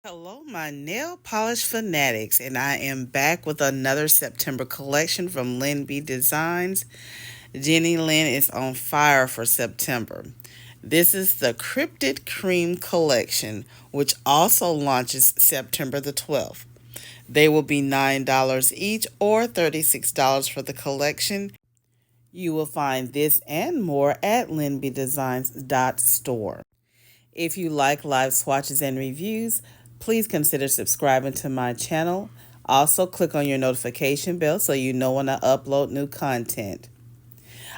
Hello, my nail polish fanatics, and I am back with another September collection from LYNBDESIGNS. Jenny Lynn is on fire for September. This is the Cryptid Cream collection, which also launches September the 12th. They will be $9 each or $36 for the collection. You will find this and more at LYNBDESIGNS.store. If you like live swatches and reviews, please consider subscribing to my channel. Also, click on your notification bell so you know when I upload new content.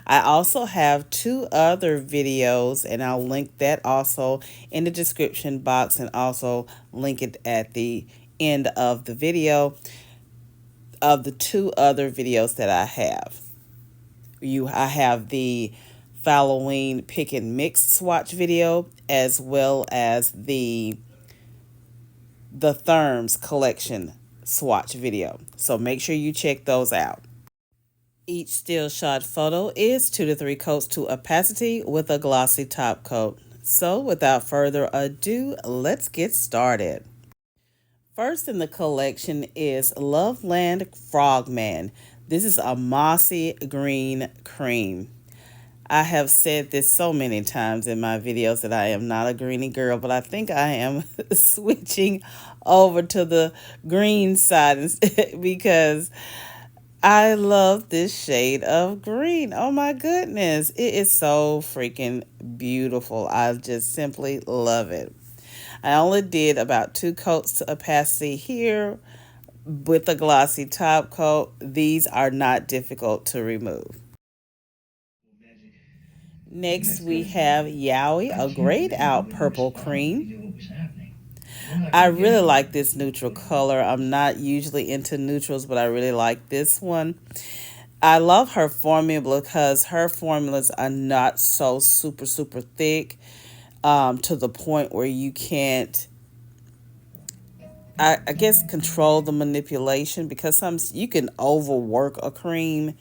I also have two other videos, and I'll link that also in the description box and also link it at the end of the video of the two other videos that I have. I have the Halloween pick and mix swatch video as well as the Therms collection swatch video. So make sure you check those out. Each still shot photo is 2 to 3 coats to opacity with a glossy top coat. So without further ado, let's get started. First in the collection is Loveland Frogman. This is a mossy green cream. I have said this so many times in my videos that I am not a greeny girl, but I think I am switching over to the green side because I love this shade of green. Oh my goodness. It is so freaking beautiful. I just simply love it. I only did about 2 coats to opacity here with a glossy top coat. These are not difficult to remove. Next, we have Yowie, a grayed out purple cream. I really like this neutral color. I'm not usually into neutrals, but I really like this one. I love her formula because her formulas are not so super thick to the point where you can't, I guess, control the manipulation, because you can overwork a cream,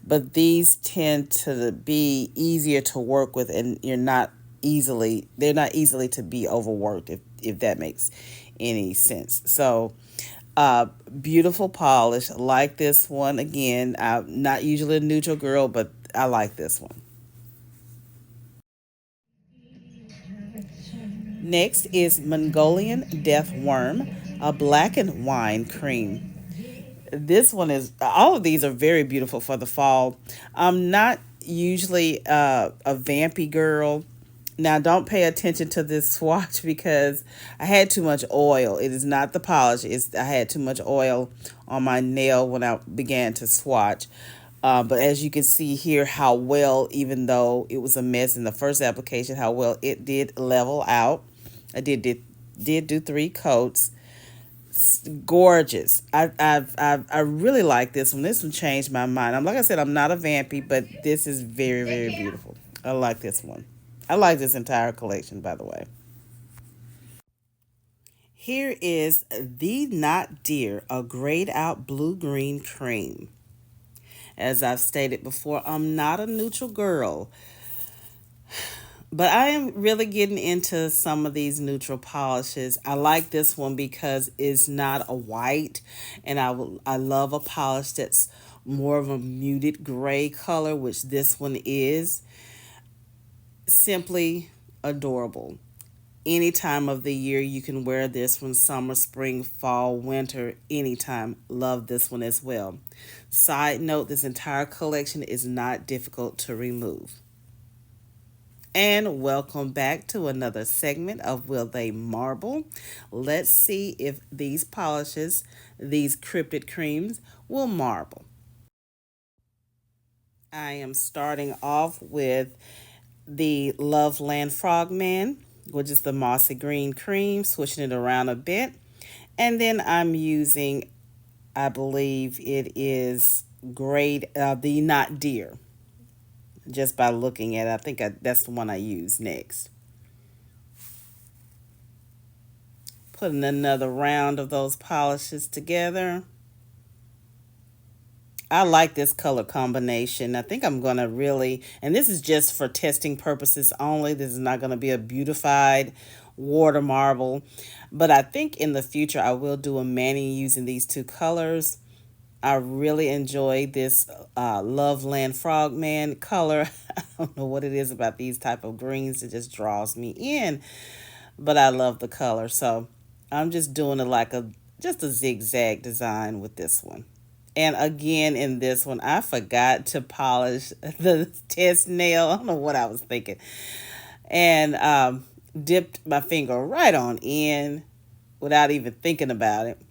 but these tend to be easier to work with, and they're not easily to be overworked, if that makes any sense. So beautiful polish. Like this one. Again, I'm not usually a neutral girl, but I like this one. Next is Mongolian Death Worm, a blackened wine cream. This one is, all of these are very beautiful for the fall. I'm not usually a vampy girl. Now, don't pay attention to this swatch because I had too much oil. It is not the polish. I had too much oil on my nail when I began to swatch. But as you can see here, how well, even though it was a mess in the first application, how well it did level out. I did do 3 coats. Gorgeous. I really like this one. This one changed my mind. Like I said, I'm not a vampy, but this is very beautiful. I like this one. I like this entire collection, by the way. Here is the Not Dear, a grayed out blue green cream. As I've stated before, I'm not a neutral girl, but I am really getting into some of these neutral polishes. I like this one because it's not a white, and I love a polish that's more of a muted gray color, which this one is. Simply adorable. Any time of the year you can wear this one: summer, spring, fall, winter, anytime. Love this one as well. Side note, this entire collection is not difficult to remove. And welcome back to another segment of Will They Marble? Let's see if these polishes, these Cryptid Cremes, will marble. I am starting off with the Loveland Frogman, which is the mossy green cream, switching it around a bit. And then I'm using, I believe it is the Not Dear. Just by looking at it, I think that's the one I use next. Putting another round of those polishes together. I like this color combination. I think I'm going to really, and this is just for testing purposes only. This is not going to be a beautified water marble. But I think in the future I will do a mani using these two colors. I really enjoy this Loveland Frogman color. I don't know what it is about these type of greens. It just draws me in. But I love the color. So I'm just doing just a zigzag design with this one. And again, in this one, I forgot to polish the test nail. I don't know what I was thinking. And dipped my finger right on in without even thinking about it.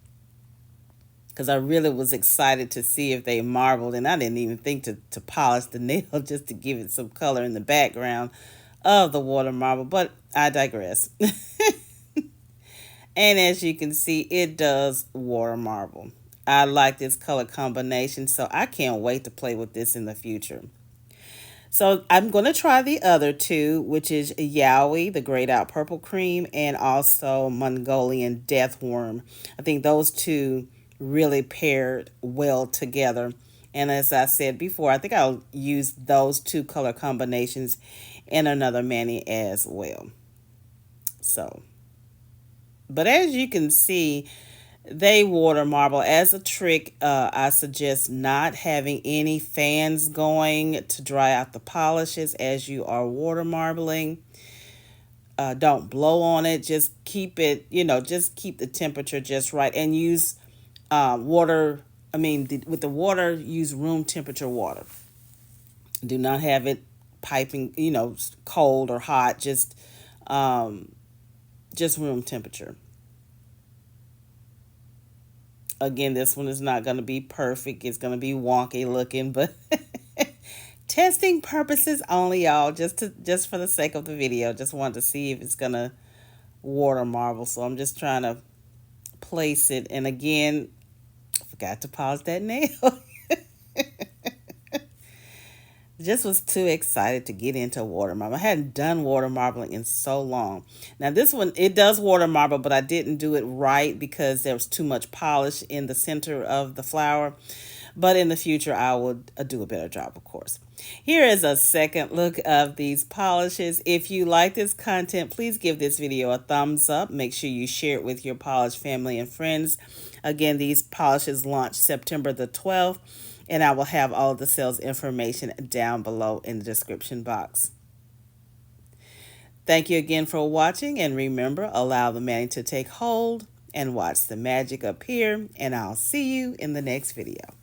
Because I really was excited to see if they marbled. And I didn't even think to polish the nail just to give it some color in the background of the water marble. But I digress. And as you can see, it does water marble. I like this color combination, so I can't wait to play with this in the future. So I'm going to try the other two, which is Yowie, the grayed out purple cream, and also Mongolian Death Worm. I think those two really paired well together. And as I said before, I think I'll use those two color combinations in another mani as well. So, but as you can see, they water marble. As a trick, I suggest not having any fans going to dry out the polishes as you are water marbling. Don't blow on it. Just keep it, just keep the temperature just right. And use water, with the water, use room temperature water. Do not have it piping, cold or hot. Just room temperature. Again, this one is not going to be perfect. It's going to be wonky looking, but testing purposes only, y'all. Just for the sake of the video. Just wanted to see if it's going to water marble. So I'm just trying to place it. And again, I forgot to polish that nail. Just was too excited to get into water marble. I hadn't done water marbling in so long. Now this one, it does water marble, but I didn't do it right because there was too much polish in the center of the flower. But in the future, I will do a better job, of course. Here is a second look of these polishes. If you like this content, please give this video a thumbs up. Make sure you share it with your polish family and friends. Again, these polishes launch September the 12th. And I will have all of the sales information down below in the description box. Thank you again for watching. And remember, allow the mani to take hold and watch the magic appear. And I'll see you in the next video.